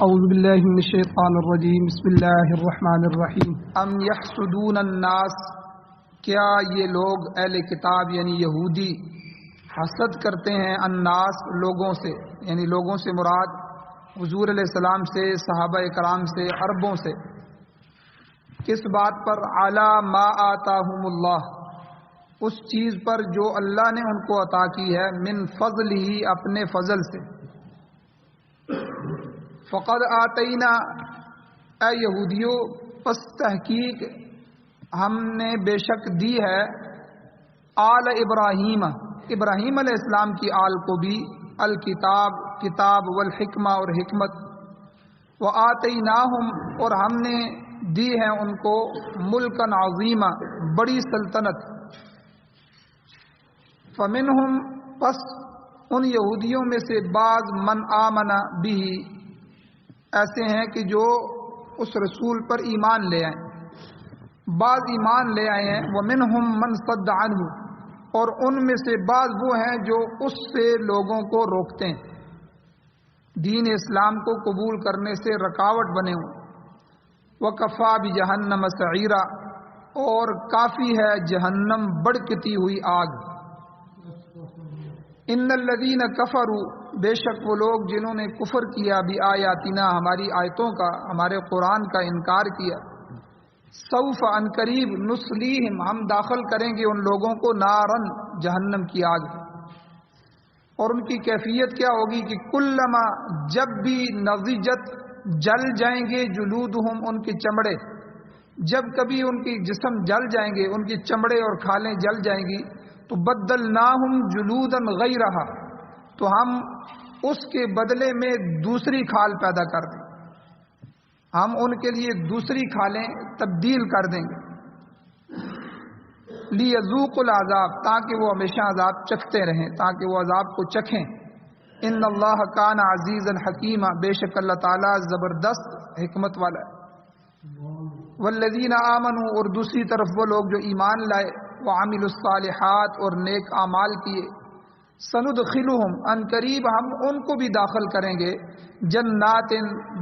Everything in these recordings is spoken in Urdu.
اعوذ باللہ من الشیطان الرجیم بسم اللہ الرحمن الرحیم ام یحسدون الناس، کیا یہ لوگ اہل کتاب یعنی یہودی حسد کرتے ہیں الناس لوگوں سے، یعنی لوگوں سے مراد حضور علیہ السلام سے، صحابہ کرام سے، عربوں سے، کس بات پر؟ علی ما آتاہم اللہ، اس چیز پر جو اللہ نے ان کو عطا کی ہے، من فضل ہی، اپنے فضل سے۔ فقد آتینا، اے یہودیوں پس تحقیق ہم نے بے شک دی ہے، آل ابراہیم، ابراہیم علیہ السلام کی آل کو بھی، الکتاب، کتاب، والحکمہ، اور حکمت، وآتیناہم، اور ہم نے دی ہے ان کو، ملکا عظیما، بڑی سلطنت۔ فمنہم، پس ان یہودیوں میں سے بعض، من آمن بھی، ایسے ہیں کہ جو اس رسول پر ایمان لے آئے، بعض ایمان لے آئے ہیں، ومنہم من صد عنہ، اور ان میں سے بعض وہ ہیں جو اس سے لوگوں کو روکتے ہیں، دین اسلام کو قبول کرنے سے رکاوٹ بنے ہوں۔ وکفا بجہنم سعیرا، اور کافی ہے جہنم بڑکتی ہوئی آگ۔ ان الذین کفروا، بے شک وہ لوگ جنہوں نے کفر کیا، بھی آیاتنا، ہماری آیتوں کا، ہمارے قرآن کا انکار کیا، سوف، ان قریب، نصلیہم، ہم داخل کریں گے ان لوگوں کو، نارن، جہنم کی آگ۔ اور ان کی کیفیت کیا ہوگی کہ کلما، جب بھی، نضجت، جل جائیں گے، جلودہم، ان کے چمڑے، جب کبھی ان کی جسم جل جائیں گے، ان کی چمڑے اور کھالیں جل جائیں گی، تو بدلناہم جلودا غیرہا، تو ہم اس کے بدلے میں دوسری کھال پیدا کر دیں، ہم ان کے لیے دوسری کھالیں تبدیل کر دیں گے، لیذوقوا العذاب، تاکہ وہ ہمیشہ عذاب چکھتے رہیں، تاکہ وہ عذاب کو چکھیں۔ ان اللہ کان عزیزا حکیما، بے شک اللہ تعالیٰ زبردست حکمت والا ہے۔ والذین آمنوا، اور دوسری طرف وہ لوگ جو ایمان لائے، وعملوا الصالحات، اور نیک اعمال کیے، سندخلہم، ان قریب ہم ان کو بھی داخل کریں گے، جنات،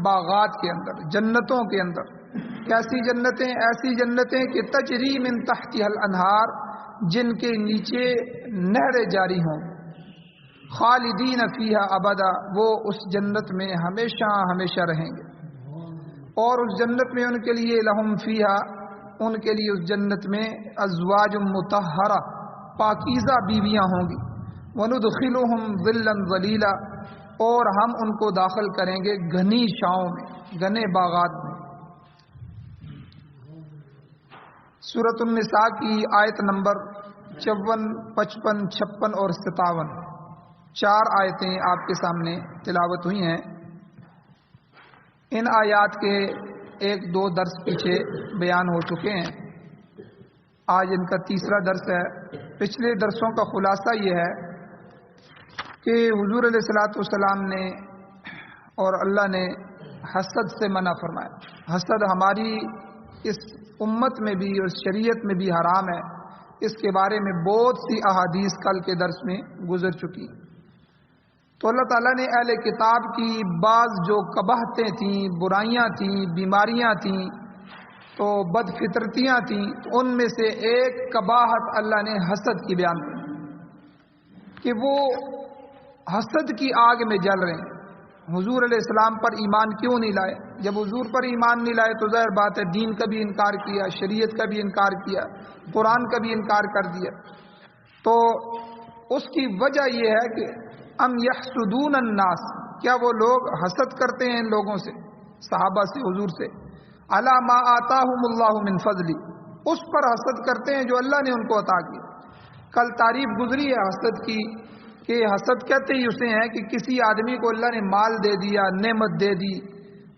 باغات کے اندر، جنتوں کے اندر۔ کیسی جنتیں؟ ایسی جنتیں کہ تجری من تحتها الانہار، جن کے نیچے نہریں جاری ہوں، خالدین فیہا ابدا، وہ اس جنت میں ہمیشہ ہمیشہ رہیں گے، اور اس جنت میں ان کے لیے، لہم فیہا، ان کے لیے اس جنت میں، ازواج مطہرہ، پاکیزہ بیویاں ہوں گی، وندخلہم ظلا ظلیلا، اور ہم ان کو داخل کریں گے گھنی چھاؤں میں، گھنے باغات میں۔ سورۃ النساء کی آیت نمبر 54، 55، 56 اور 57، 4 آیتیں آپ کے سامنے تلاوت ہوئی ہیں۔ ان آیات کے 1-2 درس پیچھے بیان ہو چکے ہیں، آج ان کا تیسرا درس ہے۔ پچھلے درسوں کا خلاصہ یہ ہے کہ حضور علیہ الصلوۃ والسلام نے اور اللہ نے حسد سے منع فرمایا۔ حسد ہماری اس امت میں بھی اور شریعت میں بھی حرام ہے، اس کے بارے میں بہت سی احادیث کل کے درس میں گزر چکی۔ تو اللہ تعالیٰ نے اہل کتاب کی بعض جو قباحتیں تھیں، برائیاں تھیں، بیماریاں تھیں، تو بد فطرتیاں تھیں، ان میں سے ایک قباحت اللہ نے حسد کی بیان کی، کہ وہ حسد کی آگ میں جل رہے ہیں۔ حضور علیہ السلام پر ایمان کیوں نہیں لائے؟ جب حضور پر ایمان نہیں لائے تو ظاہر بات ہے دین کا بھی انکار کیا، شریعت کا بھی انکار کیا، قرآن کا بھی انکار کر دیا۔ تو اس کی وجہ یہ ہے کہ ام یحسدون الناس، کیا وہ لوگ حسد کرتے ہیں ان لوگوں سے، صحابہ سے، حضور سے، علی ما آتاہم اللہ من فضلی، اس پر حسد کرتے ہیں جو اللہ نے ان کو عطا کیا۔ کل تعریف گزری ہے حسد کی، کہ حسد کہتے ہی اسے ہیں کہ کسی آدمی کو اللہ نے مال دے دیا، نعمت دے دی،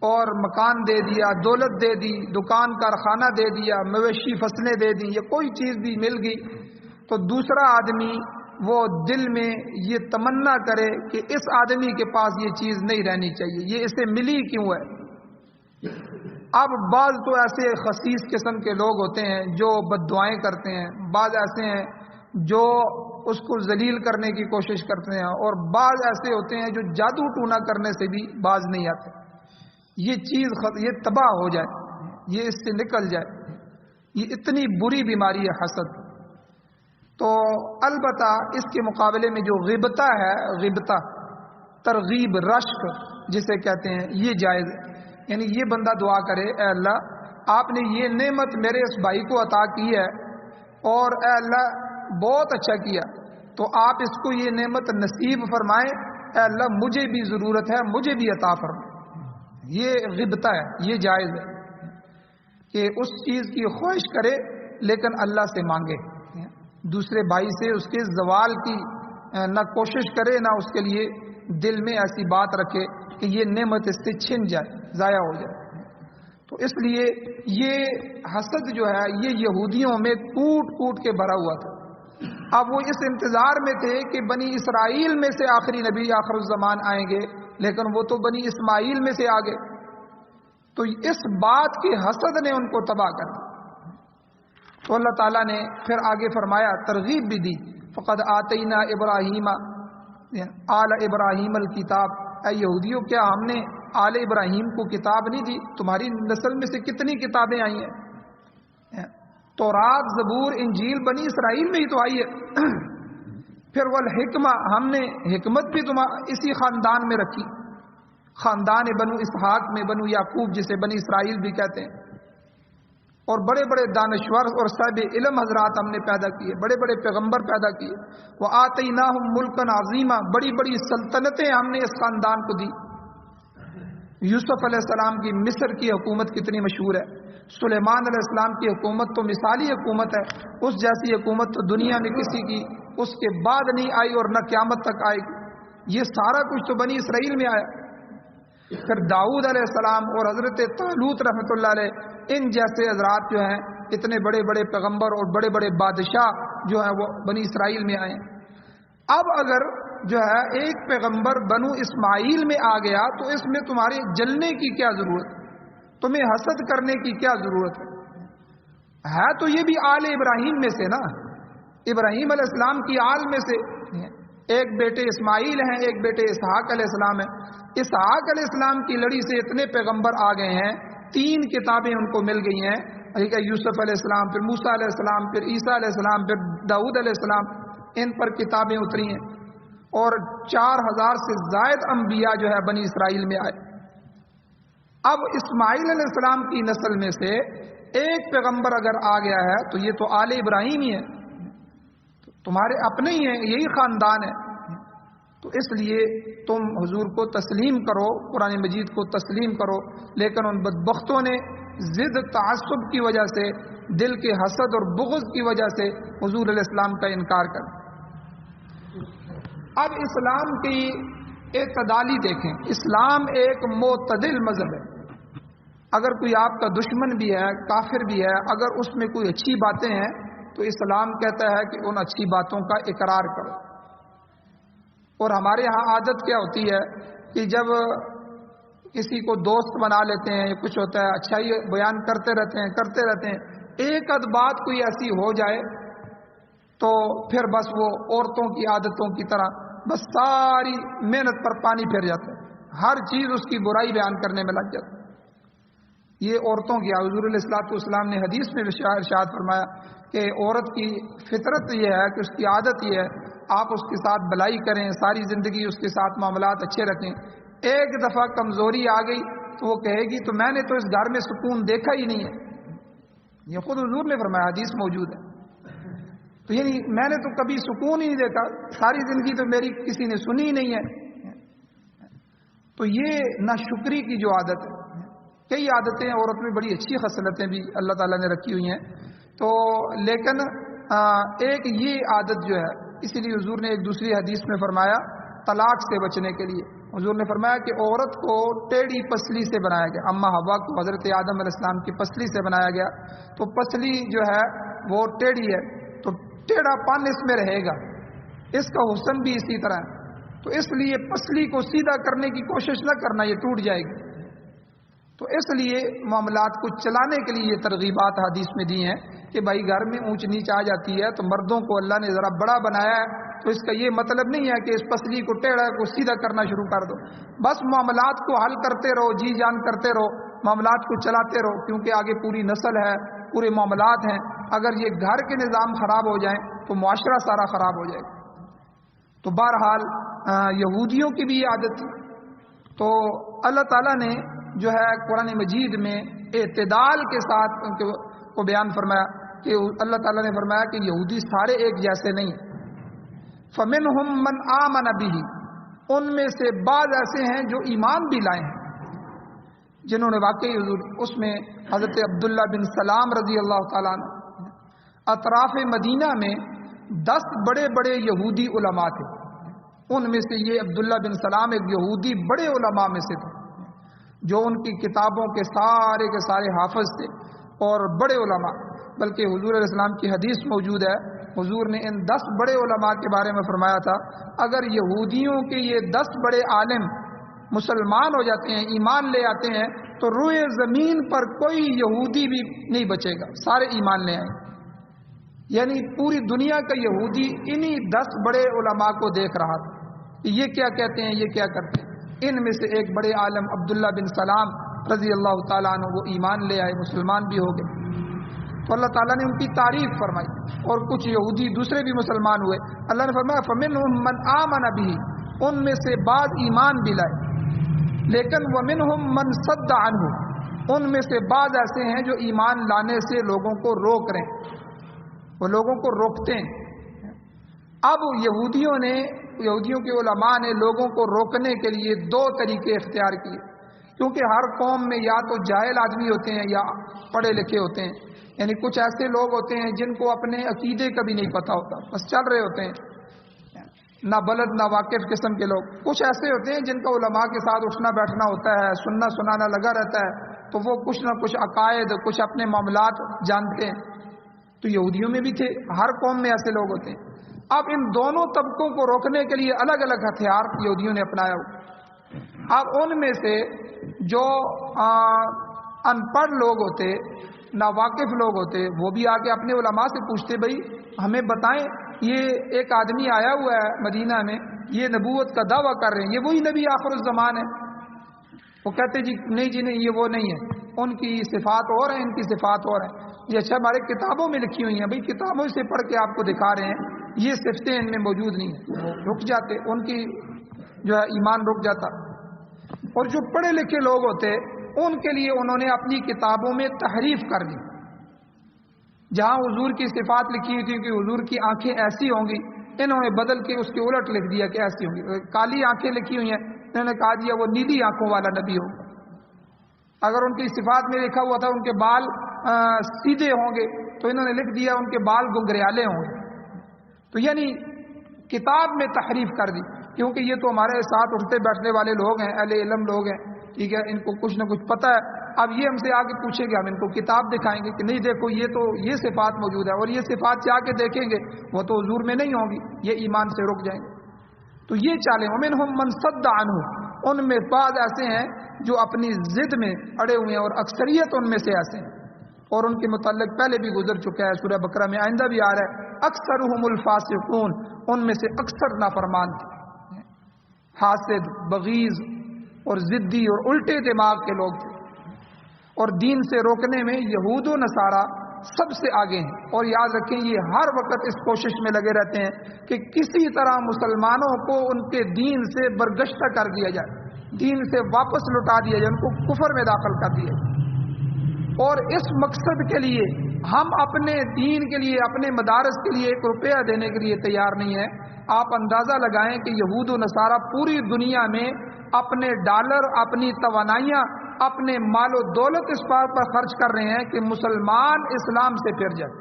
اور مکان دے دیا، دولت دے دی، دکان کارخانہ دے دیا، مویشی فصلیں دے دی، یا کوئی چیز بھی مل گئی، تو دوسرا آدمی وہ دل میں یہ تمنا کرے کہ اس آدمی کے پاس یہ چیز نہیں رہنی چاہیے، یہ اسے ملی کیوں ہے۔ اب بعض تو ایسے خسیس قسم کے لوگ ہوتے ہیں جو بد دعائیں کرتے ہیں، بعض ایسے ہیں جو اس کو ذلیل کرنے کی کوشش کرتے ہیں، اور بعض ایسے ہوتے ہیں جو جادو ٹونا کرنے سے بھی باز نہیں آتے۔ یہ چیز یہ تباہ ہو جائے، یہ اس سے نکل جائے، یہ اتنی بری بیماری ہے حسد۔ تو البتہ اس کے مقابلے میں جو غیبتہ ہے، غیبتہ ترغیب رشک جسے کہتے ہیں، یہ جائز ہے۔ یعنی یہ بندہ دعا کرے، اے اللہ آپ نے یہ نعمت میرے اس بھائی کو عطا کی ہے اور اے اللہ بہت اچھا کیا، تو آپ اس کو یہ نعمت نصیب فرمائیں، اے اللہ مجھے بھی ضرورت ہے، مجھے بھی عطا فرمائیں۔ یہ غیبتہ ہے، یہ جائز ہے کہ اس چیز کی خواہش کرے لیکن اللہ سے مانگے، دوسرے بھائی سے اس کے زوال کی نہ کوشش کرے، نہ اس کے لیے دل میں ایسی بات رکھے کہ یہ نعمت اس سے چھن جائے، ضائع ہو جائے۔ تو اس لیے یہ حسد جو ہے یہ یہودیوں میں کوٹ کوٹ کے بھرا ہوا تھا۔ اب وہ اس انتظار میں تھے کہ بنی اسرائیل میں سے آخری نبی آخر الزمان آئیں گے، لیکن وہ تو بنی اسماعیل میں سے آگے، تو اس بات کے حسد نے ان کو تباہ کر دیا۔ تو اللہ تعالیٰ نے پھر آگے فرمایا، ترغیب بھی دی، فقد آتینا ابراہیم آل ابراہیم الکتاب، اے یہودیوں کیا ہم نے آل ابراہیم کو کتاب نہیں دی؟ تمہاری نسل میں سے کتنی کتابیں آئی ہیں، تورات زبور انجیل بنی اسرائیل میں ہی تو آئی ہے۔ پھر والحکمہ، ہم نے حکمت بھی اسی خاندان میں رکھی، خاندان بنو اسحاق میں، بنو یعقوب جسے بنی اسرائیل بھی کہتے ہیں، اور بڑے بڑے دانشور اور صاحب علم حضرات ہم نے پیدا کیے، بڑے بڑے پیغمبر پیدا کیے۔ وآتیناہم ملکا عظیما، بڑی بڑی سلطنتیں ہم نے اس خاندان کو دی۔ یوسف علیہ السلام کی مصر کی حکومت کتنی مشہور ہے، سلیمان علیہ السلام کی حکومت تو مثالی حکومت ہے، اس جیسی حکومت تو دنیا میں کسی کی اس کے بعد نہیں آئی اور نہ قیامت تک آئے گی۔ یہ سارا کچھ تو بنی اسرائیل میں آیا۔ پھر داؤد علیہ السلام اور حضرت طالوت رحمۃ اللہ علیہ، ان جیسے حضرات جو ہیں اتنے بڑے بڑے پیغمبر اور بڑے بڑے بادشاہ جو ہیں وہ بنی اسرائیل میں آئے۔ اب اگر جو ہے ایک پیغمبر بنو اسماعیل میں آ گیا تو اس میں تمہارے جلنے کی کیا ضرورت ہے، تمہیں حسد کرنے کی کیا ضرورت ہے تو یہ بھی آل ابراہیم میں سے نا، ابراہیم علیہ السلام کی آل میں سے، ایک بیٹے اسماعیل ہیں، ایک بیٹے اسحاق علیہ السلام ہیں۔ اسحاق علیہ السلام کی لڑی سے اتنے پیغمبر آ گئے ہیں، 3 کتابیں ان کو مل گئی ہیں، یوسف علیہ السلام، پھر موسیٰ علیہ السلام، پھر عیسیٰ علیہ السلام، پھر داؤد علیہ السلام، ان پر کتابیں اتری ہیں، اور 4000 سے زائد انبیاء جو ہے بنی اسرائیل میں آئے۔ اب اسماعیل علیہ السلام کی نسل میں سے ایک پیغمبر اگر آ گیا ہے تو یہ تو آل ابراہیم ہی ہے، تمہارے اپنے ہی ہیں، یہی خاندان ہے، تو اس لیے تم حضور کو تسلیم کرو، قرآن مجید کو تسلیم کرو۔ لیکن ان بدبختوں نے ضد تعصب کی وجہ سے، دل کے حسد اور بغض کی وجہ سے حضور علیہ السلام کا انکار کر۔ اب اسلام کی اعتدالی دیکھیں، اسلام ایک معتدل مذہب ہے۔ اگر کوئی آپ کا دشمن بھی ہے، کافر بھی ہے، اگر اس میں کوئی اچھی باتیں ہیں تو اسلام کہتا ہے کہ ان اچھی باتوں کا اقرار کرو۔ اور ہمارے ہاں عادت کیا ہوتی ہے کہ جب کسی کو دوست بنا لیتے ہیں، کچھ ہوتا ہے اچھائی بیان کرتے رہتے ہیں، ایک آدھ بات کوئی ایسی ہو جائے تو پھر بس وہ عورتوں کی عادتوں کی طرح بس ساری محنت پر پانی پھیر جاتا ہے، ہر چیز اس کی برائی بیان کرنے میں لگ جاتا ہے۔ یہ عورتوں کی، حضور علیہ السلام نے حدیث میں ارشاد فرمایا کہ عورت کی فطرت یہ ہے کہ اس کی عادت یہ ہے، آپ اس کے ساتھ بھلائی کریں، ساری زندگی اس کے ساتھ معاملات اچھے رکھیں، ایک دفعہ کمزوری آ گئی تو وہ کہے گی تو میں نے تو اس گھر میں سکون دیکھا ہی نہیں ہے۔ یہ خود حضور نے فرمایا، حدیث موجود ہے۔ تو یعنی میں نے تو کبھی سکون ہی نہیں دیکھا، ساری زندگی تو میری کسی نے سنی ہی نہیں ہے۔ تو یہ ناشکری کی جو عادت ہے، کئی عادتیں عورت میں بڑی اچھی خصلتیں بھی اللہ تعالیٰ نے رکھی ہوئی ہیں، تو لیکن ایک یہ عادت جو ہے، اسی لیے حضور نے ایک دوسری حدیث میں فرمایا طلاق سے بچنے کے لیے، حضور نے فرمایا کہ عورت کو ٹیڑھی پسلی سے بنایا گیا، اما حوا کو حضرت آدم علیہ السلام کی پسلی سے بنایا گیا، تو پسلی جو ہے وہ ٹیڑھی ہے، تو ٹیڑھا پن اس میں رہے گا، اس کا حسن بھی اسی طرح ہے، تو اس لیے پسلی کو سیدھا کرنے کی کوشش نہ کرنا، یہ ٹوٹ جائے گی۔ تو اس لیے معاملات کو چلانے کے لیے یہ ترغیبات حدیث میں دی ہیں کہ بھائی گھر میں اونچ نیچ آ جاتی ہے تو مردوں کو اللہ نے ذرا بڑا بنایا ہے تو اس کا یہ مطلب نہیں ہے کہ اس پسلی کو ٹیڑھا کو سیدھا کرنا شروع کر دو. بس معاملات کو حل کرتے رہو، جی جان کرتے رہو، معاملات کو چلاتے رہو، کیونکہ آگے پوری نسل ہے، پورے معاملات ہیں. اگر یہ گھر کے نظام خراب ہو جائیں تو معاشرہ سارا خراب ہو جائے گا. تو بہرحال یہودیوں کی بھی یہ عادت تھی. تو اللہ تعالیٰ نے جو ہے قرآن مجید میں اعتدال کے ساتھ ان کو بیان فرمایا کہ اللہ تعالیٰ نے فرمایا کہ یہودی سارے ایک جیسے نہیں. فَمِنْهُمْ مَنْ آمَنَ بِهِ، ان میں سے بعض ایسے ہیں جو ایمان بھی لائے ہیں، جنہوں نے واقعی حضور اس میں حضرت عبداللہ بن سلام رضی اللہ تعالیٰ عنہ، اطراف مدینہ میں 10 بڑے بڑے یہودی علماء تھے. ان میں سے یہ عبداللہ بن سلام ایک یہودی بڑے علماء میں سے تھے، جو ان کی کتابوں کے سارے حافظ تھے اور بڑے علماء. بلکہ حضور علیہ السلام کی حدیث موجود ہے، حضور نے ان 10 بڑے علماء کے بارے میں فرمایا تھا اگر یہودیوں کے یہ 10 بڑے عالم مسلمان ہو جاتے ہیں، ایمان لے آتے ہیں، تو روئے زمین پر کوئی یہودی بھی نہیں بچے گا، سارے ایمان لے آئیں. یعنی پوری دنیا کا یہودی انہی 10 بڑے علماء کو دیکھ رہا تھا کہ یہ کیا کہتے ہیں، یہ کیا کرتے ہیں. ان میں سے ایک بڑے عالم عبداللہ بن سلام رضی اللہ تعالیٰ عنہ وہ ایمان لے آئے، مسلمان بھی ہو گئے. تو اللہ تعالیٰ نے ان کی تعریف فرمائی. اور کچھ یہودی دوسرے بھی مسلمان ہوئے. اللہ نے فرمایا فَمِنْهُمْ مَنْ آمَنَ بِهِ، ان میں سے بعض ایمان بھی لائے. لیکن وَمِنْهُمْ مَنْ صَدَّ عَنْهُ، ان میں سے بعض ایسے ہیں جو ایمان لانے سے لوگوں کو روک رہے ہیں، وہ لوگوں کو روکتے ہیں. اب یہودیوں کے علماء نے لوگوں کو روکنے کے لیے 2 طریقے اختیار کیے، کیونکہ ہر قوم میں یا تو جاہل آدمی ہوتے ہیں یا پڑھے لکھے ہوتے ہیں. یعنی کچھ ایسے لوگ ہوتے ہیں جن کو اپنے عقیدے کا بھی نہیں پتہ ہوتا، بس چل رہے ہوتے ہیں، نہ بلد نہ واقف قسم کے لوگ. کچھ ایسے ہوتے ہیں جن کا علماء کے ساتھ اٹھنا بیٹھنا ہوتا ہے، سننا سنانا لگا رہتا ہے، تو وہ کچھ نہ کچھ عقائد، کچھ اپنے معاملات جانتے ہیں. تو یہودیوں میں بھی تھے، ہر قوم میں ایسے لوگ ہوتے ہیں. اب ان دونوں طبقوں کو روکنے کے لیے الگ الگ ہتھیار یہودیوں نے اپنایا. اب ان میں سے جو ان پڑھ لوگ ہوتے، ناواقف لوگ ہوتے، وہ بھی آ کے اپنے علماء سے پوچھتے بھائی ہمیں بتائیں، یہ ایک آدمی آیا ہوا ہے مدینہ میں، یہ نبوت کا دعویٰ کر رہے ہیں، یہ وہی نبی آخر الزمان ہے؟ وہ کہتے جی نہیں یہ وہ نہیں ہے، ان کی صفات اور ہیں، ان کی صفات اور ہیں. یہ اچھا ہمارے کتابوں میں لکھی ہوئی ہیں، بھائی کتابوں سے پڑھ کے آپ کو دکھا رہے ہیں، یہ صفتیں ان میں موجود نہیں ہیں. رک جاتے، ان کی جو ہے ایمان رک جاتا. اور جو پڑھے لکھے لوگ ہوتے ان کے لیے انہوں نے اپنی کتابوں میں تحریف کر دی. جہاں حضور کی صفات لکھی ہوئی تھی کہ حضور کی آنکھیں ایسی ہوں گی، انہوں نے بدل کے اس کے الٹ لکھ دیا کہ ایسی ہوں گی. کالی آنکھیں لکھی ہوئی ہیں، انہوں نے کہا دیا وہ نیلی آنکھوں والا نبی ہوگا. اگر ان کی صفات میں لکھا ہوا تھا ان کے بال سیدھے ہوں گے، تو انہوں نے لکھ دیا ان کے بال گنگریالے ہوں گے. تو یعنی کتاب میں تحریف کر دی، کیونکہ یہ تو ہمارے ساتھ اٹھتے بیٹھنے والے لوگ ہیں، اہل علم لوگ ہیں، ٹھیک ہے، ان کو کچھ نہ کچھ پتہ ہے. اب یہ ہم سے آگے پوچھیں گے، ہم ان کو کتاب دکھائیں گے کہ نہیں دیکھو یہ تو یہ صفات موجود ہے، اور یہ صفات سے آگے دیکھیں گے وہ تو حضور میں نہیں ہوں گی، یہ ایمان سے رک جائیں گے. تو یہ چالیں. ومنہم من صد عنہ، ان میں بعض ایسے ہیں جو اپنی ضد میں اڑے ہوئے ہیں، اور اکثریت ان میں سے ایسے ہیں، اور ان کے متعلق پہلے بھی گزر چکا ہے، سورہ بقرہ میں آئندہ بھی آ رہا ہے. اکثرهم الفاسقون، ان میں سے اکثر نافرمان تھے، حاسد، بغیض اور ضدی اور الٹے دماغ کے لوگ تھے. اور دین سے روکنے میں یہود و نصارہ سب سے آگے ہیں. اور یاد رکھیں یہ ہر وقت اس کوشش میں لگے رہتے ہیں کہ کسی طرح مسلمانوں کو ان کے دین سے برگشتہ کر دیا جائے، دین سے واپس لوٹا دیا جائے، ان کو کفر میں داخل کر دیا جائے. اور اس مقصد کے لیے ہم اپنے دین کے لیے، اپنے مدارس کے لیے 1 روپیہ دینے کے لیے تیار نہیں ہیں. آپ اندازہ لگائیں کہ یہود و نصارہ پوری دنیا میں اپنے ڈالر، اپنی توانائیاں، اپنے مال و دولت اس بات پر خرچ کر رہے ہیں کہ مسلمان اسلام سے پھر جائے.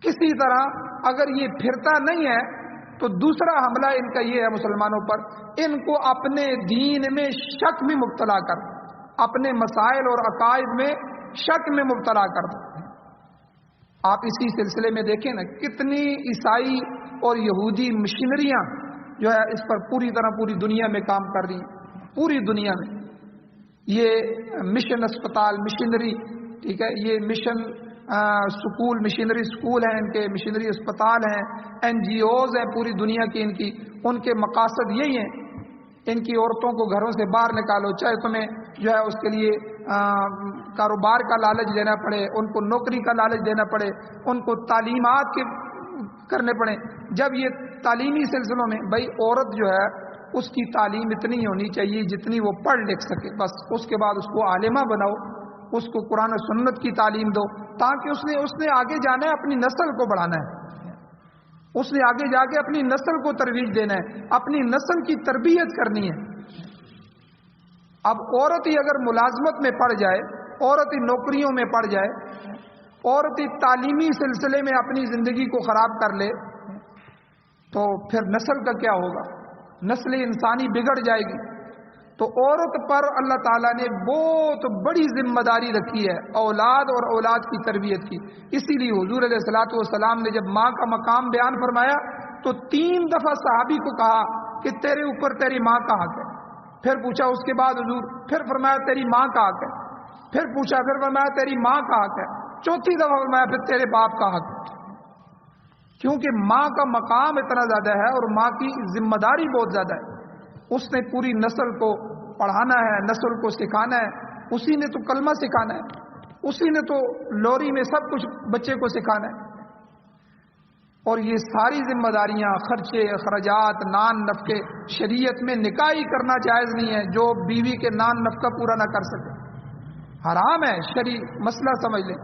کسی طرح اگر یہ پھرتا نہیں ہے تو دوسرا حملہ ان کا یہ ہے مسلمانوں پر، ان کو اپنے دین میں شک میں مبتلا کر، اپنے مسائل اور عقائد میں شک میں مبتلا کر دو. آپ اسی سلسلے میں دیکھیں نا کتنی عیسائی اور یہودی مشینریاں جو ہے اس پر پوری طرح پوری دنیا میں کام کر رہی ہیں. پوری دنیا میں یہ مشن اسپتال، مشنری، ٹھیک ہے، یہ مشن سکول مشینری سکول ہیں، ان کے مشینری اسپتال ہیں، NGOs ہیں پوری دنیا کی، ان کے مقاصد یہی ہیں، ان کی عورتوں کو گھروں سے باہر نکالو، چاہے تمہیں جو ہے اس کے لیے کاروبار کا لالچ دینا پڑے، ان کو نوکری کا لالچ دینا پڑے، ان کو تعلیمات کے کرنے پڑے۔ جب یہ تعلیمی سلسلوں میں بھائی عورت جو ہے اس کی تعلیم اتنی ہونی چاہیے جتنی وہ پڑھ لکھ سکے، بس اس کے بعد اس کو عالمہ بناؤ، اس کو قرآن و سنت کی تعلیم دو، تاکہ اس نے آگے جانا ہے، اپنی نسل کو بڑھانا ہے، اس نے آگے جا کے اپنی نسل کو ترویج دینا ہے، اپنی نسل کی تربیت کرنی ہے۔ اب عورت ہی اگر ملازمت میں پڑ جائے، عورت ہی نوکریوں میں پڑ جائے، عورت ہی تعلیمی سلسلے میں اپنی زندگی کو خراب کر لے، تو پھر نسل کا کیا ہوگا؟ نسل انسانی بگڑ جائے گی۔ تو عورت پر اللہ تعالیٰ نے بہت بڑی ذمہ داری رکھی ہے، اولاد اور اولاد کی تربیت کی۔ اسی لیے حضور علیہ الصلوۃ والسلام نے جب ماں کا مقام بیان فرمایا تو 3 دفعہ صحابی کو کہا کہ تیرے اوپر تیری ماں کا حق ہے، پھر پوچھا اس کے بعد حضور، پھر فرمایا تیری ماں کا حق ہے، پھر پوچھا، پھر فرمایا تیری ماں کا حق ہے، چوتھی دفعہ فرمایا پھر تیرے باپ کا حق ہے، کیونکہ ماں کا مقام اتنا زیادہ ہے اور ماں کی ذمہ داری بہت زیادہ ہے۔ اس نے پوری نسل کو پڑھانا ہے، نسل کو سکھانا ہے، اسی نے تو کلمہ سکھانا ہے، اسی نے تو لوری میں سب کچھ بچے کو سکھانا ہے۔ اور یہ ساری ذمہ داریاں، خرچے، اخراجات، نان نفقے، شریعت میں نکاح ہی کرنا جائز نہیں ہے جو بیوی کے نان نفقہ پورا نہ کر سکے، حرام ہے۔ شرعی مسئلہ سمجھ لیں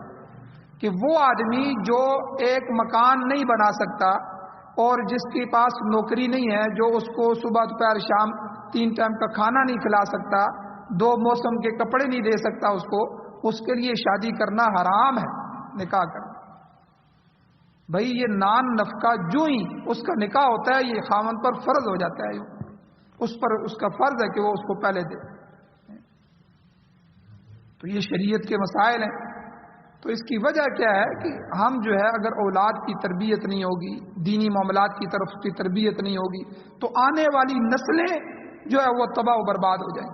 کہ وہ آدمی جو ایک مکان نہیں بنا سکتا اور جس کے پاس نوکری نہیں ہے، جو اس کو صبح دوپہر شام 3 ٹائم کا کھانا نہیں کھلا سکتا، 2 موسم کے کپڑے نہیں دے سکتا اس کے لیے شادی کرنا حرام ہے، نکاح کرنا۔ بھائی یہ نان نفقہ جو ہی اس کا نکاح ہوتا ہے یہ خاوند پر فرض ہو جاتا ہے، اس پر اس کا فرض ہے کہ وہ اس کو پہلے دے۔ تو یہ شریعت کے مسائل ہیں۔ تو اس کی وجہ کیا ہے کہ ہم جو ہے اگر اولاد کی تربیت نہیں ہوگی، دینی معاملات کی طرف کی تربیت نہیں ہوگی، تو آنے والی نسلیں جو ہے وہ تباہ و برباد ہو جائیں۔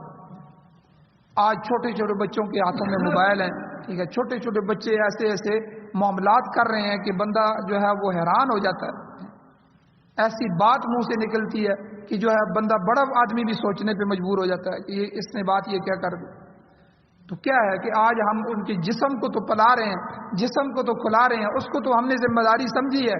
آج چھوٹے چھوٹے بچوں کے ہاتھوں میں موبائل ہیں، ٹھیک ہے، چھوٹے چھوٹے بچے ایسے معاملات کر رہے ہیں کہ بندہ جو ہے وہ حیران ہو جاتا ہے۔ ایسی بات منہ سے نکلتی ہے کہ جو ہے بندہ بڑا آدمی بھی سوچنے پہ مجبور ہو جاتا ہے کہ اس نے بات یہ کیا کر دی۔ تو کیا ہے کہ آج ہم ان کے جسم کو تو پلا رہے ہیں، جسم کو تو کھلا رہے ہیں، اس کو تو ہم نے ذمہ داری سمجھی ہے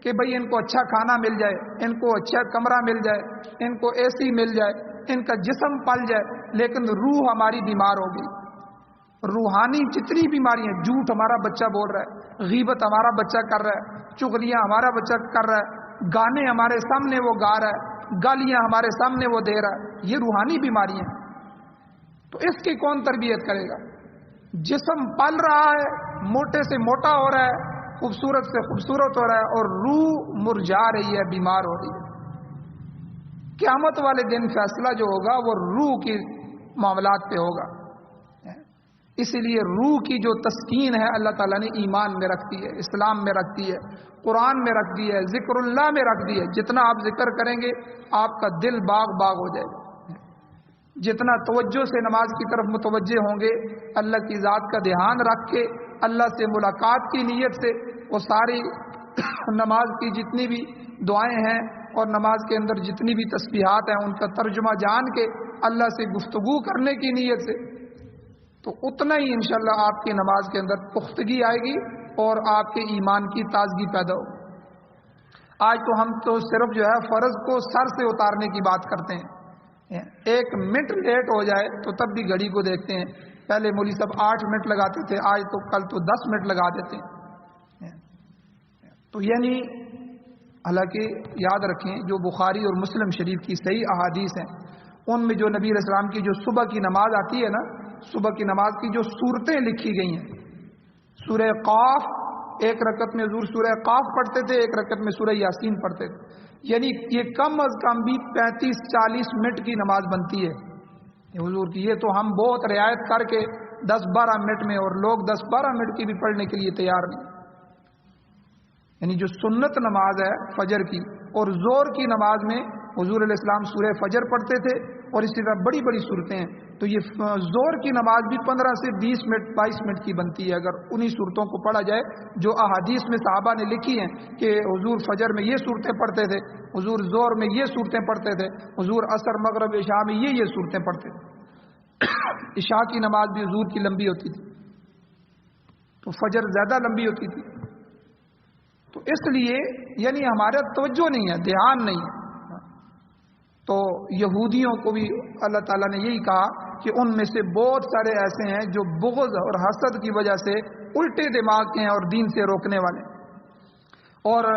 کہ بھئی ان کو اچھا کھانا مل جائے، ان کو اچھا کمرہ مل جائے، ان کو AC مل جائے، ان کا جسم پل جائے، لیکن روح ہماری بیمار ہو گئی۔ روحانی جتنی بیماریاں، جھوٹ ہمارا بچہ بول رہا ہے، غیبت ہمارا بچہ کر رہا ہے، چغلیاں ہمارا بچہ کر رہا ہے، گانے ہمارے سامنے وہ گا رہا ہے، گالیاں ہمارے سامنے وہ دے رہا ہے، یہ روحانی بیماریاں ہیں۔ تو اس کی کون تربیت کرے گا؟ جسم پل رہا ہے، موٹے سے موٹا ہو رہا ہے، خوبصورت سے خوبصورت ہو رہا ہے، اور روح مرجھا رہی ہے، بیمار ہو رہی ہے۔ قیامت والے دن فیصلہ جو ہوگا وہ روح کی معاملات پہ ہوگا۔ اسی لیے روح کی جو تسکین ہے اللہ تعالیٰ نے ایمان میں رکھ دی ہے، اسلام میں رکھ دی ہے، قرآن میں رکھ دی ہے، ذکر اللہ میں رکھ دی ہے۔ جتنا آپ ذکر کریں گے آپ کا دل باغ باغ ہو جائے گا، جتنا توجہ سے نماز کی طرف متوجہ ہوں گے، اللہ کی ذات کا دھیان رکھ کے، اللہ سے ملاقات کی نیت سے، وہ ساری نماز کی جتنی بھی دعائیں ہیں اور نماز کے اندر جتنی بھی تسبیحات ہیں ان کا ترجمہ جان کے اللہ سے گفتگو کرنے کی نیت سے، تو اتنا ہی انشاءاللہ آپ کی نماز کے اندر پختگی آئے گی اور آپ کے ایمان کی تازگی پیدا ہوگی۔ آج تو ہم تو صرف جو ہے فرض کو سر سے اتارنے کی بات کرتے ہیں، 1 منٹ لیٹ ہو جائے تو تب بھی گھڑی کو دیکھتے ہیں۔ پہلے مولوی صاحب 8 منٹ لگاتے تھے، آج تو کل تو 10 منٹ لگا دیتے ہیں۔ تو یعنی حالانکہ یاد رکھیں جو بخاری اور مسلم شریف کی صحیح احادیث ہیں ان میں جو نبی علیہ السلام کی جو صبح کی نماز آتی ہے نا، صبح کی نماز کی جو صورتیں لکھی گئی ہیں، سورہ قاف، 1 رکعت میں حضور سورہ قاف پڑھتے تھے، 1 رکعت میں سورہ یاسین پڑھتے تھے، یعنی یہ کم از کم بھی 35-40 منٹ کی نماز بنتی ہے حضور کی۔ یہ تو ہم بہت رعایت کر کے 10-12 منٹ میں، اور لوگ 10-12 منٹ کی بھی پڑھنے کے لیے تیار نہیں۔ یعنی جو سنت نماز ہے فجر کی اور ظہر کی نماز میں حضور علیہ السلام سورہ فجر پڑھتے تھے اور اسی طرح بڑی بڑی صورتیں ہیں. تو یہ ظہر کی نماز بھی 15 سے 20 منٹ 22 منٹ کی بنتی ہے اگر انہی صورتوں کو پڑھا جائے جو احادیث میں صحابہ نے لکھی ہیں کہ حضور فجر میں یہ صورتیں پڑھتے تھے, حضور ظہر میں یہ صورتیں پڑھتے تھے, حضور عصر مغرب عشاء میں یہ صورتیں پڑھتے تھے. عشاء کی نماز بھی حضور کی لمبی ہوتی تھی, تو فجر زیادہ لمبی ہوتی تھی. تو اس لیے یعنی ہمارا توجہ نہیں ہے, دھیان نہیں ہے. تو یہودیوں کو بھی اللہ تعالیٰ نے یہی کہا کہ ان میں سے بہت سارے ایسے ہیں جو بغض اور حسد کی وجہ سے الٹے دماغ کے ہیں اور دین سے روکنے والے. اور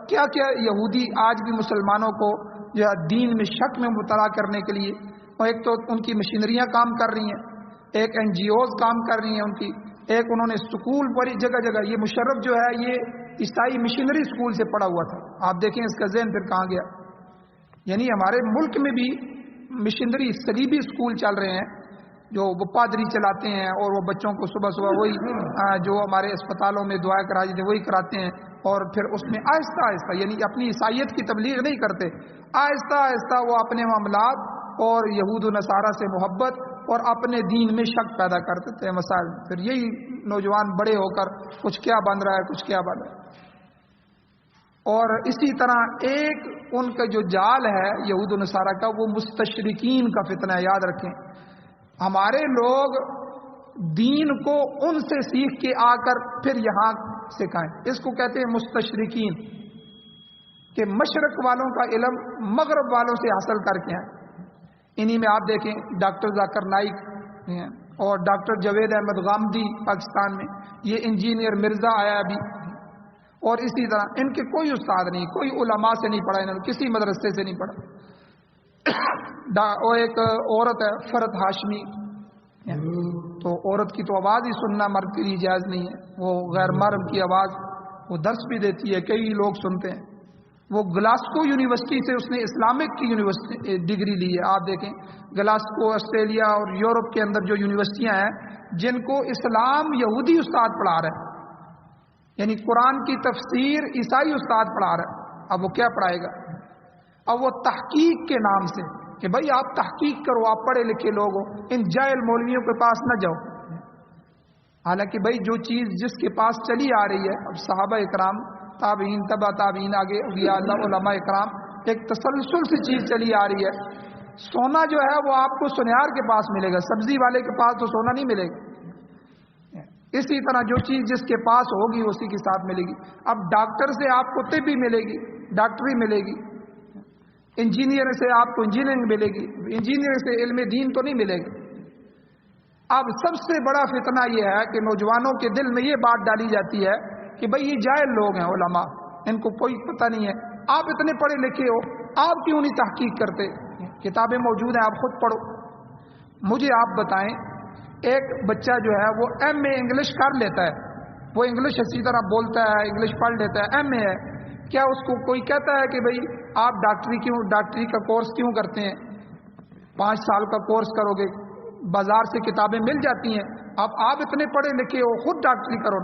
کیا کیا یہودی آج بھی مسلمانوں کو جو ہے دین میں شک میں مبتلا کرنے کے لیے, اور ایک تو ان کی مشینریاں کام کر رہی ہیں, ایک NGOs کام کر رہی ہیں ان کی, ایک انہوں نے اسکول بڑی جگہ جگہ. یہ مشرف جو ہے یہ عیسائی مشنری اسکول سے پڑھا ہوا تھا, آپ دیکھیں اس کا ذہن پھر کہاں گیا. یعنی ہمارے ملک میں بھی مشنری صلیبی اسکول چل رہے ہیں جو وہ پادری چلاتے ہیں اور وہ بچوں کو صبح صبح وہی جو ہمارے اسپتالوں میں دعائیں کرائی جاتی ہیں وہی کراتے ہیں, اور پھر اس میں آہستہ آہستہ یعنی اپنی عیسائیت کی تبلیغ نہیں کرتے, آہستہ آہستہ وہ اپنے معاملات اور یہود و نصارہ سے محبت اور اپنے دین میں شک پیدا کر دیتے ہیں مسائل. پھر یہی نوجوان بڑے ہو کر کچھ کیا بن رہا ہے کچھ کیا بن رہا ہے. اور اسی طرح ایک ان کا جو جال ہے یہود و نصارہ کا وہ مستشرقین کا فتنہ ہے. یاد رکھیں ہمارے لوگ دین کو ان سے سیکھ کے آ کر پھر یہاں سکھائیں. اس کو کہتے ہیں مستشرقین, کہ مشرق والوں کا علم مغرب والوں سے حاصل کر کے آئیں. انہی میں آپ دیکھیں ڈاکٹر ذاکر نائک اور ڈاکٹر جاوید احمد غامدی پاکستان میں, یہ انجینئر مرزا آیا ابھی, اور اسی طرح ان کے کوئی استاد نہیں, کوئی علماء سے نہیں پڑھا, انہوں نے کسی مدرسے سے نہیں پڑھا. اور ایک عورت ہے فرد ہاشمی, تو عورت کی تو آواز ہی سننا مرد کے لیے جائز نہیں ہے, وہ غیر محرم کی آواز وہ درس بھی دیتی ہے, کئی لوگ سنتے ہیں. وہ گلاسکو یونیورسٹی سے اس نے اسلامک کی یونیورسٹی ڈگری لی ہے. آپ دیکھیں گلاسکو آسٹریلیا اور یورپ کے اندر جو یونیورسٹیاں ہیں جن کو اسلام یہودی استاد پڑھا رہے ہیں, یعنی قرآن کی تفسیر عیسائی استاد پڑھا رہا ہے. اب وہ کیا پڑھائے گا؟ اب وہ تحقیق کے نام سے کہ بھائی آپ تحقیق کرو, آپ پڑھے لکھے لوگ ہو, ان جاہل مولویوں کے پاس نہ جاؤ. حالانکہ بھائی جو چیز جس کے پاس چلی آ رہی ہے, اب صحابہ اکرام تابعین تبع تابعین آگے اولیاء اللہ علماء اکرام ایک تسلسل سے چیز چلی آ رہی ہے. سونا جو ہے وہ آپ کو سنیار کے پاس ملے گا, سبزی والے کے پاس تو سونا نہیں ملے گا. اسی طرح جو چیز جس کے پاس ہوگی اسی کے ساتھ ملے گی. اب ڈاکٹر سے آپ کو طب بھی ملے گی, ڈاکٹری ملے گی, انجینئر سے آپ کو انجینئرنگ ملے گی, انجینئر سے علم دین تو نہیں ملے گی. اب سب سے بڑا فتنہ یہ ہے کہ نوجوانوں کے دل میں یہ بات ڈالی جاتی ہے کہ بھئی یہ جاہل لوگ ہیں علماء, ان کو کوئی پتہ نہیں ہے, آپ اتنے پڑھے لکھے ہو آپ کیوں نہیں تحقیق کرتے؟ کتابیں موجود ہیں, آپ خود پڑھو. مجھے آپ بتائیں ایک بچہ جو ہے وہ MA انگلش کر لیتا ہے, وہ انگلش اسی طرح بولتا ہے, انگلش پڑھ لیتا ہے, MA ہے, کیا اس کو کوئی کہتا ہے کہ بھئی آپ ڈاکٹری کا کورس کیوں کرتے ہیں؟ 5 سال کا کورس کرو گے, بازار سے کتابیں مل جاتی ہیں, اب آپ اتنے پڑھے لکھے ہو خود ڈاکٹری کرو.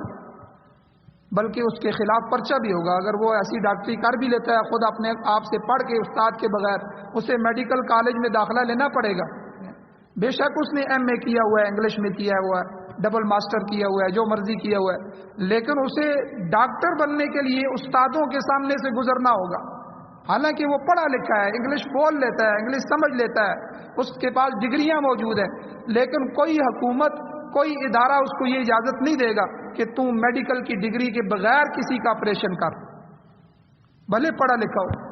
بلکہ اس کے خلاف پرچہ بھی ہوگا اگر وہ ایسی ڈاکٹری کر بھی لیتا ہے خود اپنے آپ سے پڑھ کے استاد کے بغیر, اسے میڈیکل کالج میں داخلہ لینا پڑے گا. بے شک اس نے MA کیا ہوا ہے, انگلش میں کیا ہوا ہے, ڈبل ماسٹر کیا ہوا ہے, جو مرضی کیا ہوا ہے, لیکن اسے ڈاکٹر بننے کے لیے استادوں کے سامنے سے گزرنا ہوگا. حالانکہ وہ پڑھا لکھا ہے, انگلش بول لیتا ہے, انگلش سمجھ لیتا ہے, اس کے پاس ڈگریاں موجود ہیں, لیکن کوئی حکومت کوئی ادارہ اس کو یہ اجازت نہیں دے گا کہ تم میڈیکل کی ڈگری کے بغیر کسی کا آپریشن کر, بھلے پڑھا لکھا ہو.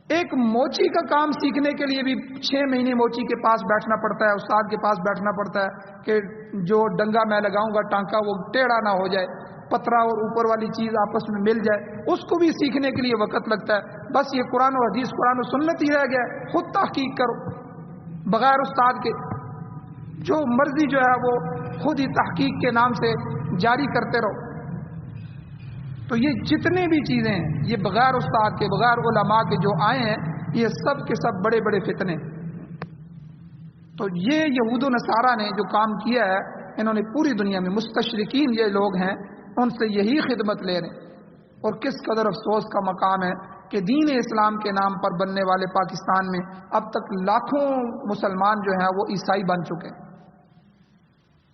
ایک موچی کا کام سیکھنے کے لیے بھی 6 مہینے موچی کے پاس بیٹھنا پڑتا ہے, استاد کے پاس بیٹھنا پڑتا ہے کہ جو ڈنگا میں لگاؤں گا ٹانکا وہ ٹیڑھا نہ ہو جائے, پترا اور اوپر والی چیز آپس میں مل جائے, اس کو بھی سیکھنے کے لیے وقت لگتا ہے. بس یہ قرآن و حدیث, قرآن و سنت ہی رہ گیا, خود تحقیق کرو بغیر استاد کے, جو مرضی جو ہے وہ خود ہی تحقیق کے نام سے جاری کرتے رہو. تو یہ جتنے بھی چیزیں ہیں یہ بغیر استاد کے, بغیر علماء کے جو آئے ہیں, یہ سب کے سب بڑے بڑے فتنے. تو یہ یہود و نصارہ نے جو کام کیا ہے, انہوں نے پوری دنیا میں مستشرقین یہ لوگ ہیں ان سے یہی خدمت لے رہے ہیں. اور کس قدر افسوس کا مقام ہے کہ دین اسلام کے نام پر بننے والے پاکستان میں اب تک لاکھوں مسلمان جو ہیں وہ عیسائی بن چکے ہیں۔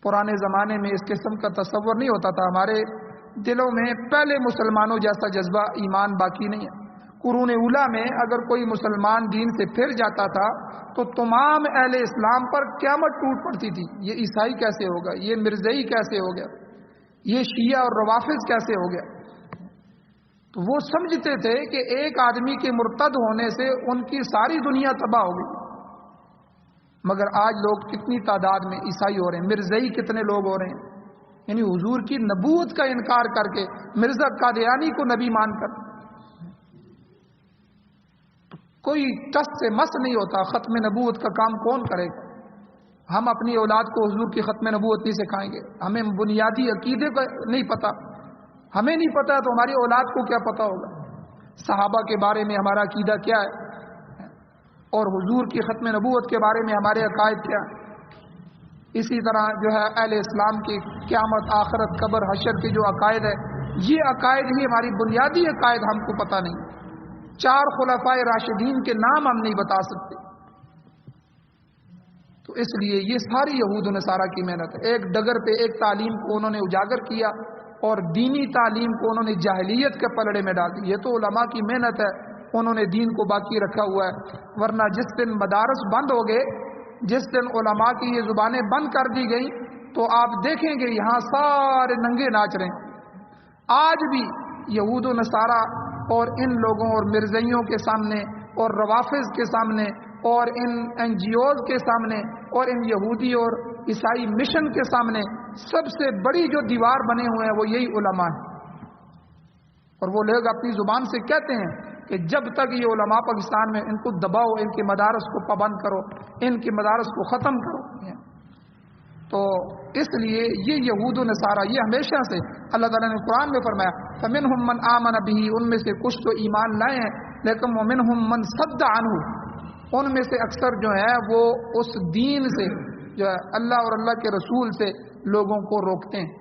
پرانے زمانے میں اس قسم کا تصور نہیں ہوتا تھا، ہمارے دلوں میں پہلے مسلمانوں جیسا جذبہ ایمان باقی نہیں ہے۔ قرون اولیٰ میں اگر کوئی مسلمان دین سے پھر جاتا تھا تو تمام اہل اسلام پر قیامت ٹوٹ پڑتی تھی، یہ عیسائی کیسے ہوگا، یہ مرزائی کیسے ہو گیا، یہ شیعہ اور روافض کیسے ہو گیا۔ تو وہ سمجھتے تھے کہ ایک آدمی کے مرتد ہونے سے ان کی ساری دنیا تباہ ہو گئی، مگر آج لوگ کتنی تعداد میں عیسائی ہو رہے ہیں، مرزائی کتنے لوگ ہو رہے ہیں، یعنی حضور کی نبوت کا انکار کر کے مرزا قادیانی کو نبی مان کر۔ کوئی ٹس سے مس نہیں ہوتا، ختم نبوت کا کام کون کرے گا؟ ہم اپنی اولاد کو حضور کی ختم نبوت نہیں سکھائیں گے، ہمیں بنیادی عقیدے کا نہیں پتہ، ہمیں نہیں پتہ تو ہماری اولاد کو کیا پتہ ہوگا؟ صحابہ کے بارے میں ہمارا عقیدہ کیا ہے اور حضور کی ختم نبوت کے بارے میں ہمارے عقائد کیا ہے؟ اسی طرح جو ہے اہل اسلام کی قیامت، آخرت، قبر، حشر کے جو عقائد ہے، یہ عقائد ہی ہماری بنیادی عقائد ہم کو پتہ نہیں۔ 4 خلفائے راشدین کے نام ہم نہیں بتا سکتے۔ تو اس لیے یہ ساری یہود و نصارہ کی محنت ہے، ایک ڈگر پہ ایک تعلیم کو انہوں نے اجاگر کیا اور دینی تعلیم کو انہوں نے جاہلیت کے پلڑے میں ڈال دی۔ یہ تو علماء کی محنت ہے، انہوں نے دین کو باقی رکھا ہوا ہے، ورنہ جس دن مدارس بند ہو گئے، جس دن علماء کی یہ زبانیں بند کر دی گئیں تو آپ دیکھیں گے یہاں سارے ننگے ناچ رہے ہیں۔ آج بھی یہود و نصارہ اور ان لوگوں اور مرزائیوں کے سامنے اور روافض کے سامنے اور ان این جی اوز کے سامنے اور ان یہودی اور عیسائی مشن کے سامنے سب سے بڑی جو دیوار بنے ہوئے ہیں وہ یہی علماء ہیں۔ اور وہ لوگ اپنی زبان سے کہتے ہیں کہ جب تک یہ علماء پاکستان میں، ان کو دباؤ، ان کے مدارس کو پابند کرو، ان کے مدارس کو ختم کرو۔ تو اس لیے یہ یہود و نصارہ یہ ہمیشہ سے اللہ تعالیٰ نے قرآن میں فرمایا فَمِنْهُمْ مَنْ آمَنَ بِهِ، ان میں سے کچھ تو ایمان لائے ہیں، لیکن وَمِنْهُمْ مَنْ صَدَّ عَنْهُ، ان میں سے اکثر جو ہے وہ اس دین سے جو ہے اللہ اور اللہ کے رسول سے لوگوں کو روکتے ہیں۔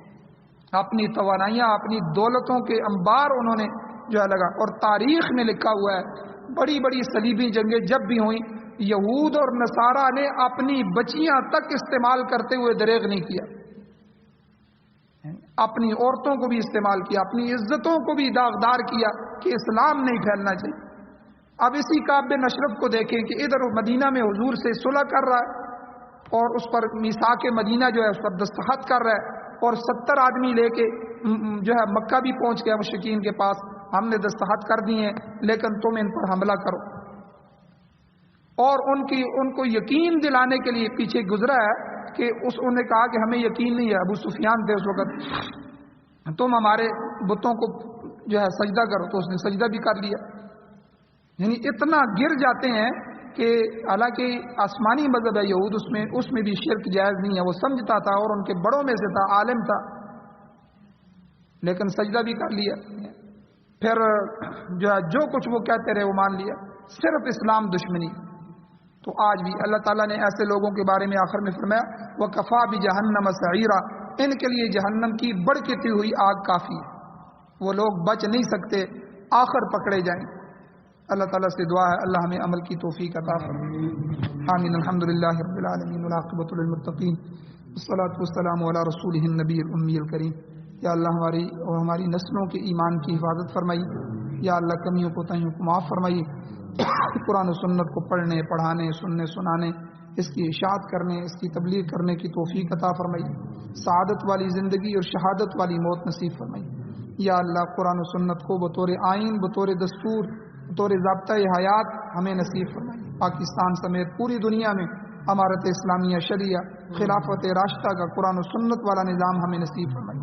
اپنی توانائیاں، اپنی دولتوں کے انبار انہوں نے جو ہے لگا، اور تاریخ میں لکھا ہوا ہے بڑی بڑی صلیبی جنگیں جب بھی ہوئیں، یہود اور نصارہ نے اپنی بچیاں تک استعمال کرتے ہوئے دریغ نہیں کیا، اپنی عورتوں کو بھی استعمال کیا، اپنی عزتوں کو بھی داغدار کیا کہ اسلام نہیں پھیلنا چاہیے۔ اب اسی کعب بن اشرف کو دیکھیں کہ ادھر مدینہ میں حضور سے صلح کر رہا ہے اور اس پر میثاق مدینہ جو ہے اس پر دستخط کر رہا ہے، اور 70 آدمی لے کے جو ہے مکہ بھی پہنچ گیا مشرکین کے پاس، ہم نے دستخط کر دیے ہیں لیکن تم ان پر حملہ کرو، اور ان کو یقین دلانے کے لیے پیچھے گزرا ہے کہ انہوں نے کہا کہ ہمیں یقین نہیں ہے، ابو سفیان تھے اس وقت، تم ہمارے بتوں کو جو ہے سجدہ کرو، تو اس نے سجدہ بھی کر لیا۔ یعنی اتنا گر جاتے ہیں کہ حالانکہ آسمانی مذہب ہے یہود، اس میں بھی شرک جائز نہیں ہے، وہ سمجھتا تھا اور ان کے بڑوں میں سے تھا، عالم تھا، لیکن سجدہ بھی کر لیا، پھر جو ہے جو کچھ وہ کہتے رہے وہ مان لیا، صرف اسلام دشمنی۔ تو آج بھی اللہ تعالیٰ نے ایسے لوگوں کے بارے میں آخر میں فرمایا وَكَفَى بِجَهَنَّمَ سَعِيرًا، ان کے لیے جہنم کی بڑکتی ہوئی آگ کافی ہے، وہ لوگ بچ نہیں سکتے، آخر پکڑے جائیں۔ اللہ تعالیٰ سے دعا ہے اللہ ہمیں عمل کی توفیق عطا فرمائے۔ آمین۔ الحمدللہ رب العالمین والعاقبۃ للمتقین والصلاۃ والسلام علی رسولہ النبی الامی الکریم۔ یا اللہ ہماری اور ہماری نسلوں کے ایمان کی حفاظت فرمائی، یا اللہ کمیوں کو تائیوں کو معاف فرمائی، قرآن و سنت کو پڑھنے، پڑھانے، سننے، سنانے، اس کی اشاعت کرنے، اس کی تبلیغ کرنے کی توفیق عطا فرمائی، سعادت والی زندگی اور شہادت والی موت نصیب فرمائی۔ یا اللہ قرآن و سنت کو بطور آئین، بطور دستور، بطور ضابطۂ حیات ہمیں نصیب فرمائی۔ پاکستان سمیت پوری دنیا میں امارت اسلامیہ شریعہ خلافت راشدہ کا قرآن و سنت والا نظام ہمیں نصیب فرمائی۔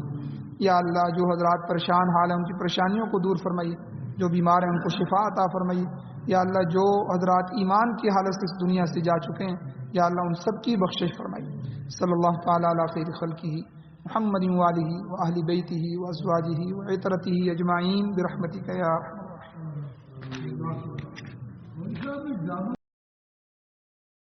یا اللہ جو حضرات پریشان حال ہیں ان کی پریشانیوں کو دور فرمائی، جو بیمار ہیں ان کو شفا عطا فرمائی۔ یا اللہ جو حضرات ایمان کی حالت سے اس دنیا سے جا چکے ہیں یا اللہ ان سب کی بخشش فرمائی۔ صلی اللہ تعالی علی خیر خلقہ محمد وآلہ وأہل بیتہ وازواجہ وعطرتہ اجمعین برحمتک یا ارحم الراحمین۔